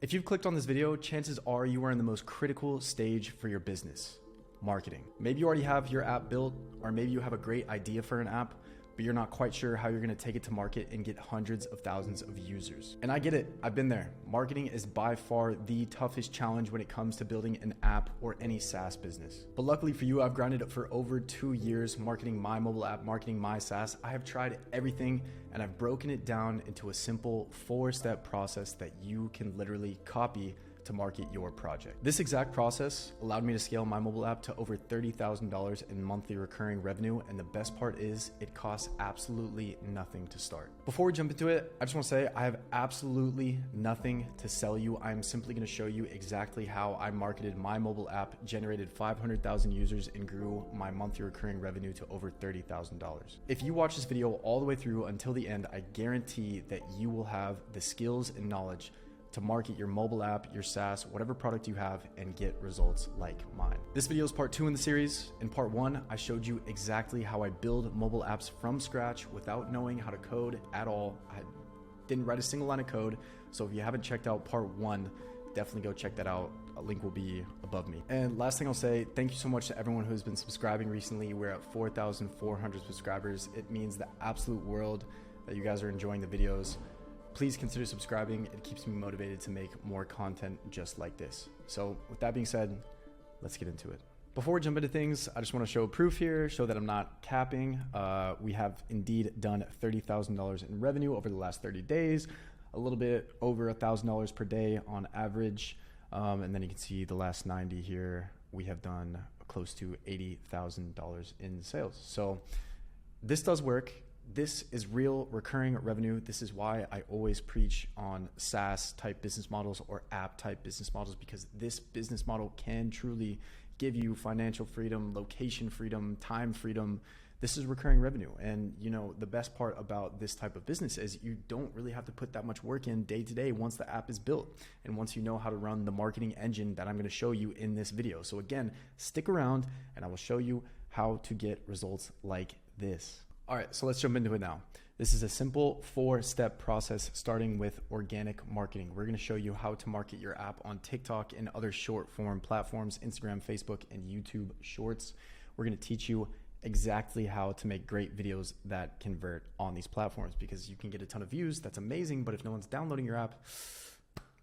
If you've clicked on this video, chances are you are in the most critical stage for your business, marketing. Maybe you already have your app built, or maybe you have a great idea for an app, but you're not quite sure how you're gonna take it to market and get hundreds of thousands of users. And I get it, I've been there. Marketing is by far the toughest challenge when it comes to building an app or any SaaS business. But luckily for you, I've grinded it for over 2 years, marketing my mobile app, marketing my SaaS. I have tried everything and I've broken it down into a simple 4-step process that you can literally copy to market your project. This exact process allowed me to scale my mobile app to over $30,000 in monthly recurring revenue, and the best part is it costs absolutely nothing to start. Before we jump into it, I just want to say I have absolutely nothing to sell you. I'm simply going to show you exactly how I marketed my mobile app, generated 500,000 users, and grew my monthly recurring revenue to over $30,000. If you watch this video all the way through until the end, I guarantee that you will have the skills and knowledge to market your mobile app, your SaaS, whatever product you have, and get results like mine. This video is part 2 in the series. In part 1, I showed you exactly how I build mobile apps from scratch without knowing how to code at all. I didn't write a single line of code. So if you haven't checked out part 1, definitely go check that out. A link will be above me. And last thing I'll say, thank you so much to everyone who's been subscribing recently. We're at 4,400 subscribers. It means the absolute world that you guys are enjoying the videos. Please consider subscribing. It keeps me motivated to make more content just like this. So with that being said, let's get into it. Before we jump into things, I just want to show proof here, show that I'm not capping. We have indeed done $30,000 in revenue over the last 30 days, a little bit over $1,000 per day on average. And then you can see the last 90 here, we have done close to $80,000 in sales. So this does work. This is real recurring revenue. This is why I always preach on SaaS type business models or app type business models, because this business model can truly give you financial freedom, location freedom, time freedom. This is recurring revenue. And you know, the best part about this type of business is you don't really have to put that much work in day to day once the app is built and once you know how to run the marketing engine that I'm going to show you in this video. So again, stick around and I will show you how to get results like this. All right, so let's jump into it now. This is a simple 4-step process starting with organic marketing. We're gonna show you how to market your app on TikTok and other short form platforms, Instagram, Facebook, and YouTube Shorts. We're gonna teach you exactly how to make great videos that convert on these platforms, because you can get a ton of views, that's amazing, but if no one's downloading your app,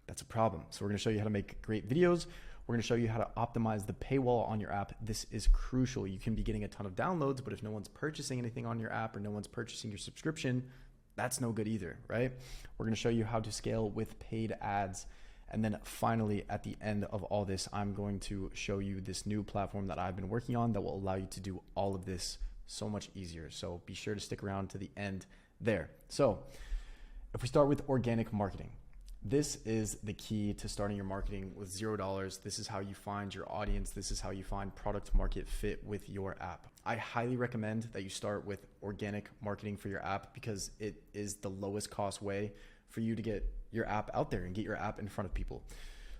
that's a problem. So we're gonna show you how to make great videos. We're going to show you how to optimize the paywall on your app. This is crucial. You can be getting a ton of downloads, but if no one's purchasing anything on your app or no one's purchasing your subscription, that's no good either, right? We're going to show you how to scale with paid ads. And then finally, at the end of all this, I'm going to show you this new platform that I've been working on that will allow you to do all of this so much easier. So be sure to stick around to the end there. So if we start with organic marketing, this is the key to starting your marketing with $0. This is how you find your audience. This is how you find product market fit with your app. I highly recommend that you start with organic marketing for your app, because it is the lowest cost way for you to get your app out there and get your app in front of people.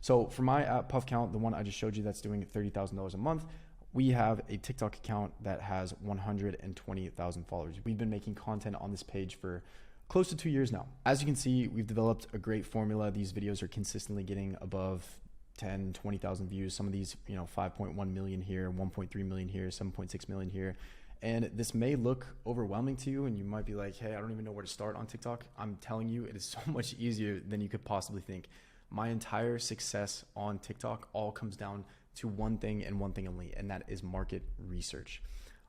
So for my app Puff Count, the one I just showed you that's doing $30,000 a month, we have a TikTok account that has 120,000 followers. We've been making content on this page for close to 2 years now. As you can see, we've developed a great formula. These videos are consistently getting above 10, 20,000 views. Some of these, 5.1 million here, 1.3 million here, 7.6 million here. And this may look overwhelming to you and you might be like, hey, I don't even know where to start on TikTok. I'm telling you, it is so much easier than you could possibly think. My entire success on TikTok all comes down to one thing and one thing only, and that is market research.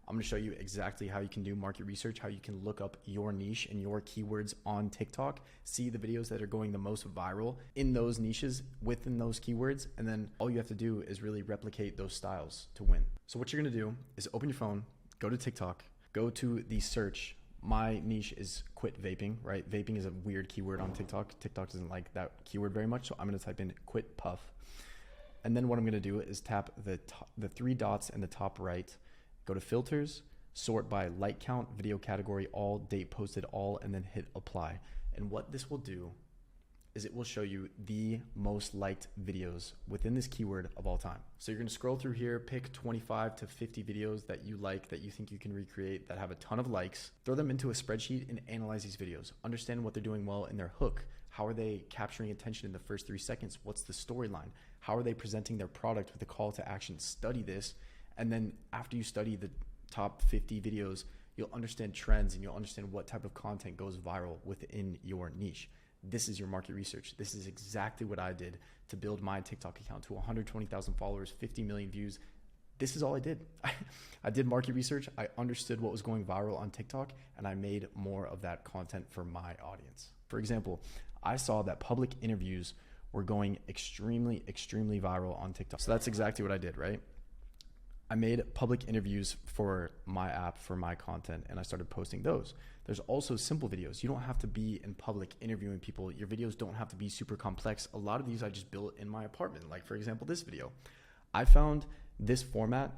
I'm going to show you exactly how you can do market research, how you can look up your niche and your keywords on TikTok, see the videos that are going the most viral in those niches within those keywords, and then all you have to do is really replicate those styles to win. So what you're going to do is open your phone, go to TikTok, go to the search. My niche is quit vaping, right? Vaping is a weird keyword on TikTok. TikTok doesn't like that keyword very much, so I'm going to type in quit puff. And then what I'm going to do is tap the 3 dots in the top right. Go to filters, sort by like count, video category, all, date posted, all, and then hit apply. And what this will do is it will show you the most liked videos within this keyword of all time. So you're going to scroll through here, pick 25 to 50 videos that you like, that you think you can recreate, that have a ton of likes, throw them into a spreadsheet and analyze these videos. Understand what they're doing well in their hook. How are they capturing attention in the first 3 seconds? What's the storyline? How are they presenting their product with a call to action? Study this. And then after you study the top 50 videos, you'll understand trends and you'll understand what type of content goes viral within your niche. This is your market research. This is exactly what I did to build my TikTok account to 120,000 followers, 50 million views. This is all I did. I did market research. I understood what was going viral on TikTok, and I made more of that content for my audience. For example, I saw that public interviews were going extremely, extremely viral on TikTok. So that's exactly what I did, right? I made public interviews for my app, for my content, and I started posting those. There's also simple videos. You don't have to be in public interviewing people. Your videos don't have to be super complex. A lot of these I just built in my apartment. Like for example, this video. I found this format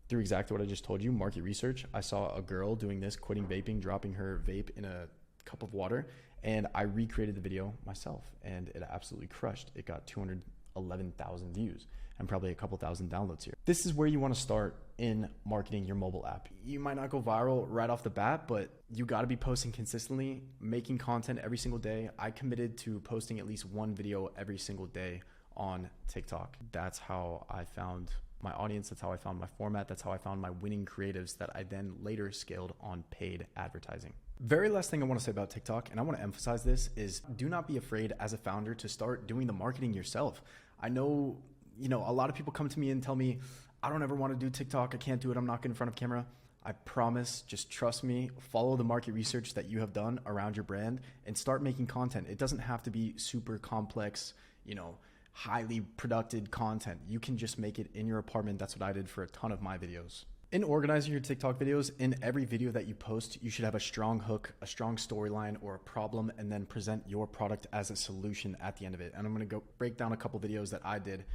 through exactly what I just told you, market research. I saw a girl doing this, quitting vaping, dropping her vape in a cup of water, and I recreated the video myself, and it absolutely crushed. It got 211,000 views and probably a couple thousand downloads here. This is where you want to start in marketing your mobile app. You might not go viral right off the bat, but you got to be posting consistently, making content every single day. I committed to posting at least one video every single day on TikTok. That's how I found my audience. That's how I found my format. That's how I found my winning creatives that I then later scaled on paid advertising. Very last thing I want to say about TikTok, and I want to emphasize this, is do not be afraid as a founder to start doing the marketing yourself. I know, a lot of people come to me and tell me, I don't ever want to do TikTok. I can't do it. I'm not good in front of camera. I promise, just trust me, follow the market research that you have done around your brand and start making content. It doesn't have to be super complex, highly productive content. You can just make it in your apartment. That's what I did for a ton of my videos. In organizing your TikTok videos, in every video that you post, you should have a strong hook, a strong storyline, or a problem, and then present your product as a solution at the end of it. And I'm gonna go break down a couple videos that I did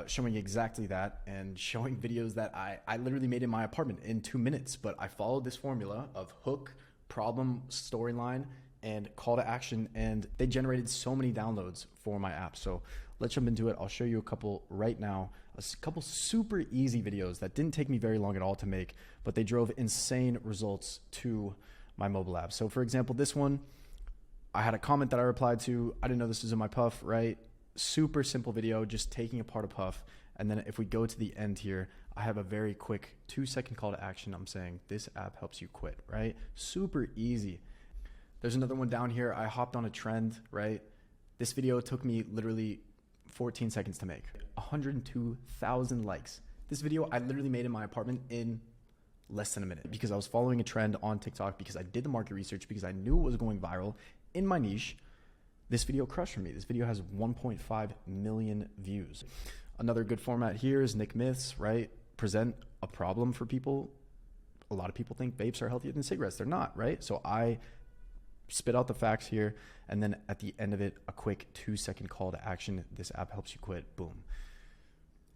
showing exactly that, and showing videos that I literally made in my apartment in 2 minutes. But I followed this formula of hook, problem, storyline, and call to action, and they generated so many downloads for my app. So let's jump into it. I'll show you a couple right now, a couple super easy videos that didn't take me very long at all to make, but they drove insane results to my mobile app. So for example, this one, I had a comment that I replied to. I didn't know this was in my puff, right? Super simple video, just taking apart a puff. And then if we go to the end here, I have a very quick 2-second call to action. I'm saying this app helps you quit, right? Super easy. There's another one down here. I hopped on a trend, right? This video took me literally 14 seconds to make. 102,000 likes. This video I literally made in my apartment in less than a minute because I was following a trend on TikTok, because I did the market research, because I knew it was going viral in my niche. This video crushed for me. This video has 1.5 million views. Another good format here is Nick Myths, right? Present a problem for people. A lot of people think vapes are healthier than cigarettes. They're not, right? So I spit out the facts here, and then at the end of it, a quick 2-second call to action. This app helps you quit. Boom.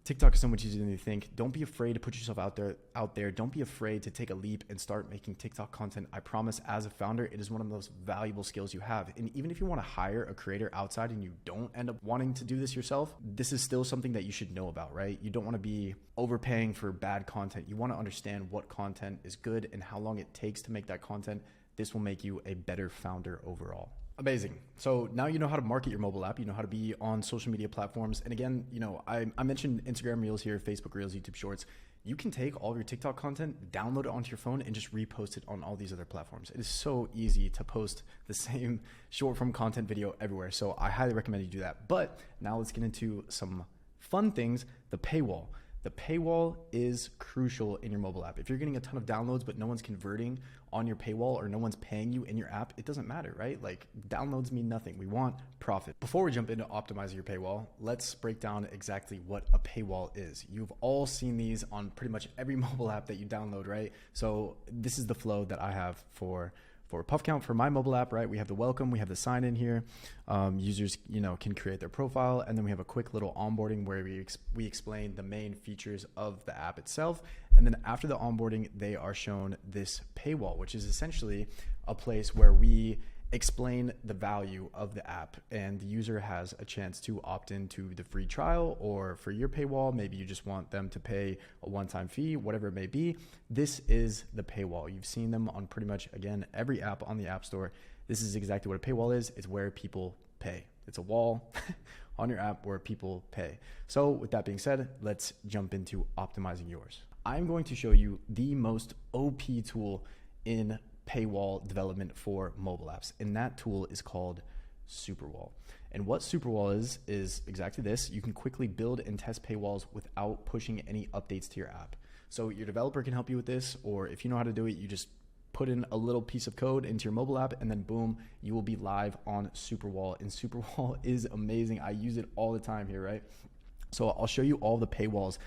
TikTok is so much easier than you think. Don't be afraid to put yourself out there. Don't be afraid to take a leap and start making TikTok content. I promise, as a founder, it is one of the most valuable skills you have. And even if you want to hire a creator outside and you don't end up wanting to do this yourself, this is still something that you should know about, right? You don't want to be overpaying for bad content. You want to understand what content is good and how long it takes to make that content. This will make you a better founder overall. Amazing. So now you know how to market your mobile app. You know how to be on social media platforms. And again, I mentioned Instagram Reels here, Facebook Reels, YouTube Shorts. You can take all of your TikTok content, download it onto your phone, and just repost it on all these other platforms. It is so easy to post the same short form content video everywhere. So I highly recommend you do that. But now let's get into some fun things. The paywall. The paywall is crucial in your mobile app. If you're getting a ton of downloads, but no one's converting on your paywall or no one's paying you in your app, it doesn't matter, right? Like, downloads mean nothing. We want profit. Before we jump into optimizing your paywall, let's break down exactly what a paywall is. You've all seen these on pretty much every mobile app that you download, right? So this is the flow that I have for PuffCount for my mobile app, right? We have the welcome, we have the sign in here. Users, can create their profile, and then we have a quick little onboarding where we explain the main features of the app itself. And then after the onboarding, they are shown this paywall, which is essentially a place where we explain the value of the app, and the user has a chance to opt into the free trial, or for your paywall, maybe you just want them to pay a one-time fee, whatever it may be. This is the paywall. You've seen them on pretty much, again, every app on the App Store. This is exactly what a paywall is. It's where people pay. It's a wall on your app where people pay. So with that being said, let's jump into optimizing yours. I'm going to show you the most OP tool in paywall development for mobile apps, and that tool is called Superwall. And what Superwall is exactly this. You can quickly build and test paywalls without pushing any updates to your app. So your developer can help you with this, or if you know how to do it, you just put in a little piece of code into your mobile app, and then boom, you will be live on Superwall. And Superwall is amazing. I use it all the time here, right? So I'll show you all the paywalls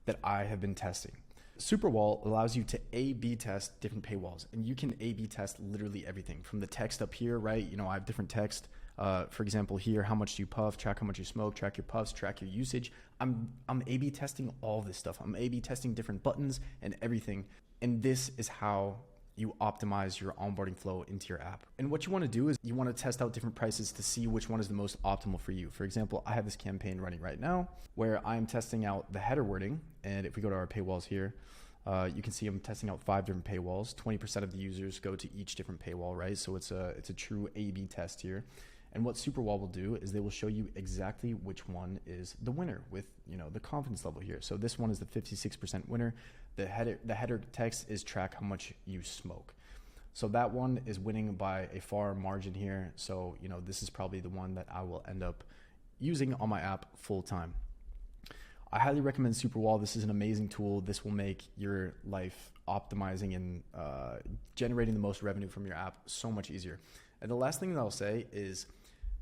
that I have been testing. Superwall allows you to A/B test different paywalls, and you can A/B test literally everything from the text up here, right? I have different text. For example, here, how much do you puff? Track how much you smoke, track your puffs, track your usage. I'm A/B testing all this stuff. I'm A/B testing different buttons and everything. And this is how you optimize your onboarding flow into your app. And what you want to do is you want to test out different prices to see which one is the most optimal for you. For example, I have this campaign running right now where I'm testing out the header wording. And if we go to our paywalls here, you can see I'm testing out 5 different paywalls. 20% of the users go to each different paywall, right? So it's a true A/B test here. And what Superwall will do is they will show you exactly which one is the winner with, the confidence level here. So this one is the 56% winner. The header text is track how much you smoke. So that one is winning by a far margin here. So, this is probably the one that I will end up using on my app full time. I highly recommend Superwall. This is an amazing tool. This will make your life optimizing and generating the most revenue from your app so much easier. And the last thing that I'll say is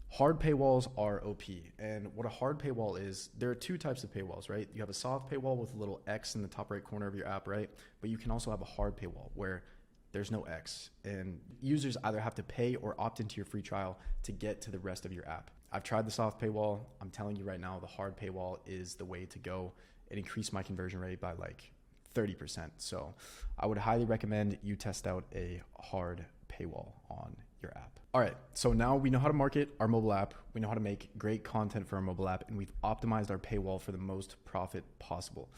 hard paywalls are OP. And what a hard paywall is, there are 2 types of paywalls, right? You have a soft paywall with a little X in the top right corner of your app, right? But you can also have a hard paywall where there's no X, and users either have to pay or opt into your free trial to get to the rest of your app. I've tried the soft paywall. I'm telling you right now, the hard paywall is the way to go. It increased my conversion rate by like 30%. So I would highly recommend you test out a hard paywall on your app. All right, so now we know how to market our mobile app. We know how to make great content for our mobile app, and we've optimized our paywall for the most profit possible.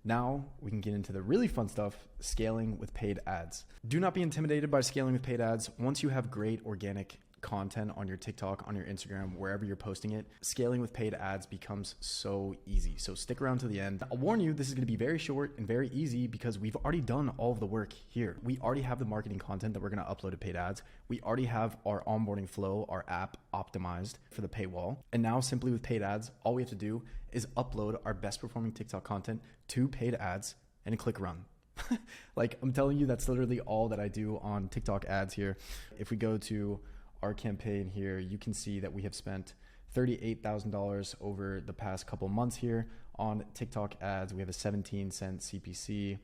Now we can get into the really fun stuff, scaling with paid ads. Do not be intimidated by scaling with paid ads. Once you have great organic content on your TikTok, on your Instagram, wherever you're posting it, scaling with paid ads becomes so easy. So stick around to the end. I'll warn you, this is going to be very short and very easy because we've already done all of the work here. We already have the marketing content that we're going to upload to paid ads. We already have our onboarding flow, our app optimized for the paywall. And now simply with paid ads, all we have to do is upload our best performing TikTok content to paid ads and click run. Like, I'm telling you, that's literally all that I do on TikTok ads here. If we go to our campaign here, you can see that we have spent $38,000 over the past couple months here on TikTok ads. We have a 17-cent CPC,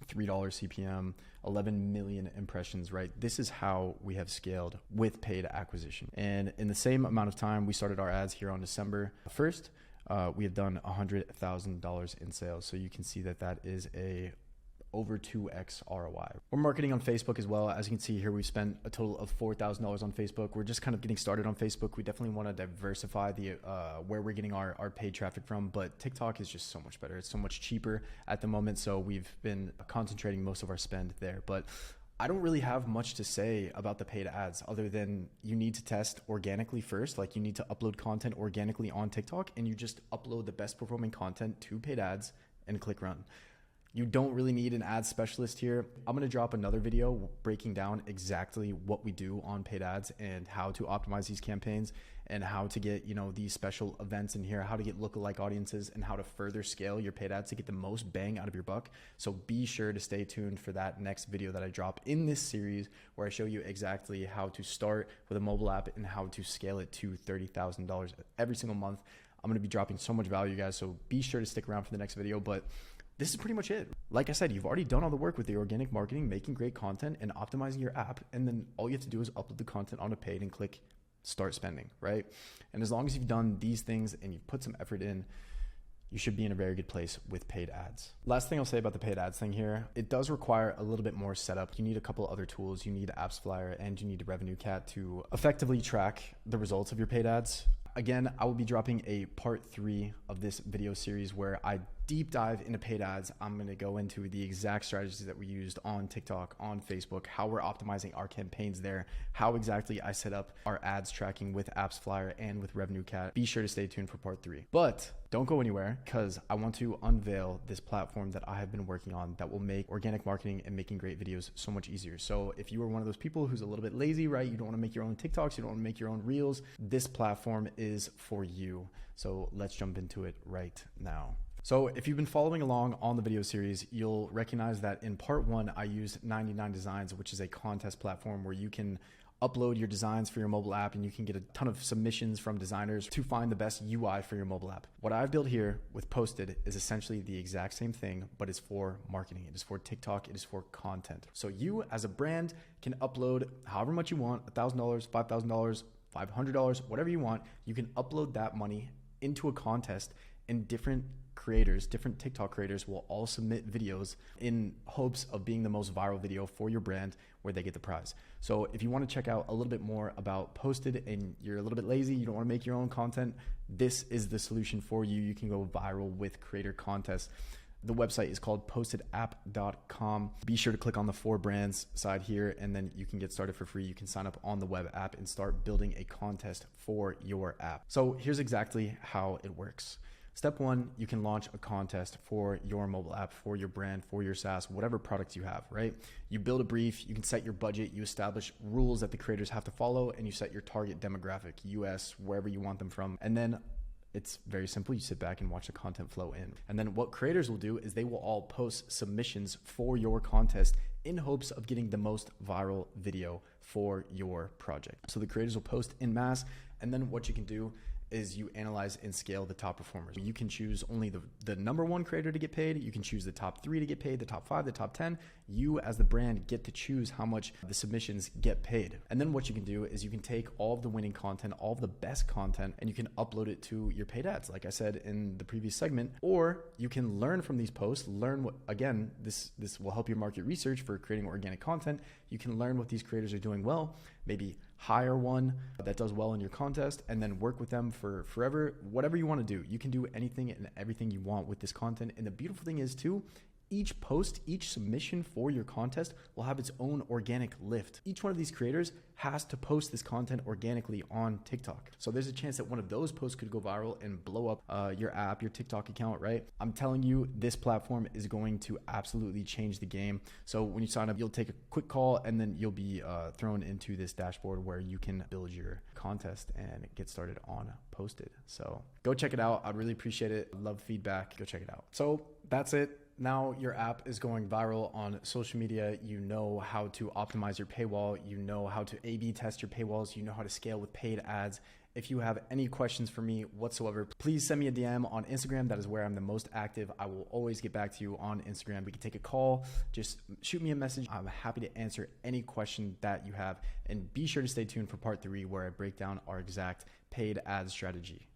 $3 CPM, 11 million impressions, right? This is how we have scaled with paid acquisition. And in the same amount of time, we started our ads here on December 1st. We have done $100,000 in sales. So you can see that that is a over 2x ROI. We're marketing on Facebook as well. As you can see here, we've spent a total of $4,000 on Facebook. We're just kind of getting started on Facebook. We definitely want to diversify the where we're getting our paid traffic from, but TikTok is just so much better. It's so much cheaper at the moment. So we've been concentrating most of our spend there, but I don't really have much to say about the paid ads other than you need to test organically first. Like, you need to upload content organically on TikTok, and you just upload the best performing content to paid ads and click run. You don't really need an ad specialist here. I'm going to drop another video breaking down exactly what we do on paid ads and how to optimize these campaigns and how to get, these special events in here, how to get lookalike audiences, and how to further scale your paid ads to get the most bang out of your buck. So be sure to stay tuned for that next video that I drop in this series, where I show you exactly how to start with a mobile app and how to scale it to $30,000 every single month. I'm going to be dropping so much value, guys. So be sure to stick around for the next video. But this is pretty much it. Like I said, you've already done all the work with the organic marketing, making great content and optimizing your app. And then all you have to do is upload the content onto paid and click start spending, right? And as long as you've done these things and you've put some effort in, you should be in a very good place with paid ads. Last thing I'll say about the paid ads thing here, it does require a little bit more setup. You need a couple other tools. You need Apps Flyer and you need Revenue Cat to effectively track the results of your paid ads. Again, I will be dropping a part 3 of this video series where I deep dive into paid ads, I'm going to go into the exact strategies that we used on TikTok, on Facebook, how we're optimizing our campaigns there, how exactly I set up our ads tracking with Apps Flyer and with Revenue Cat. Be sure to stay tuned for part 3. But don't go anywhere, because I want to unveil this platform that I have been working on that will make organic marketing and making great videos so much easier. So if you are one of those people who's a little bit lazy, right? You don't want to make your own TikToks, you don't want to make your own reels, this platform is for you. So let's jump into it right now. So if you've been following along on the video series, you'll recognize that in part 1, I used 99 Designs, which is a contest platform where you can upload your designs for your mobile app and you can get a ton of submissions from designers to find the best UI for your mobile app. What I've built here with Posted is essentially the exact same thing, but it's for marketing. It is for TikTok. It is for content. So you as a brand can upload however much you want, $1,000, $5,000, $500, whatever you want. You can upload that money into a contest, and different creators, different TikTok creators will all submit videos in hopes of being the most viral video for your brand where they get the prize. So if you want to check out a little bit more about Posted and you're a little bit lazy, you don't want to make your own content, this is the solution for you. You can go viral with creator contests. The website is called postedapp.com. Be sure to click on the 4 brands side here, and then you can get started for free. You can sign up on the web app and start building a contest for your app. So here's exactly how it works. Step 1, you can launch a contest for your mobile app, for your brand, for your SaaS, whatever products you have, right? You build a brief, you can set your budget, you establish rules that the creators have to follow, and you set your target demographic, US, wherever you want them from. And then it's very simple. You sit back and watch the content flow in. And then what creators will do is they will all post submissions for your contest in hopes of getting the most viral video for your project. So the creators will post en masse, and then what you can do is you analyze and scale the top performers. You can choose only the number 1 creator to get paid. You can choose the top 3 to get paid, the top 5, the top 10. You as the brand get to choose how much the submissions get paid. And then what you can do is you can take all of the winning content, all of the best content, and you can upload it to your paid ads, like I said in the previous segment. Or you can learn from these posts, learn what, again, this will help your market research for creating organic content. You can learn what these creators are doing well, maybe hire one that does well in your contest, and then work with them for forever. Whatever you want to do, you can do anything and everything you want with this content. And the beautiful thing is too, each post, each submission for your contest will have its own organic lift. Each one of these creators has to post this content organically on TikTok. So there's a chance that one of those posts could go viral and blow up your app, your TikTok account, right? I'm telling you, this platform is going to absolutely change the game. So when you sign up, you'll take a quick call and then you'll be thrown into this dashboard where you can build your contest and get started on Posted. So go check it out. I'd really appreciate it. Love feedback. Go check it out. So that's it. Now your app is going viral on social media. You know how to optimize your paywall. You know how to A/B test your paywalls. You know how to scale with paid ads. If you have any questions for me whatsoever, please send me a DM on Instagram. That is where I'm the most active. I will always get back to you on Instagram. We can take a call. Just shoot me a message. I'm happy to answer any question that you have. And be sure to stay tuned for part 3 where I break down our exact paid ad strategy.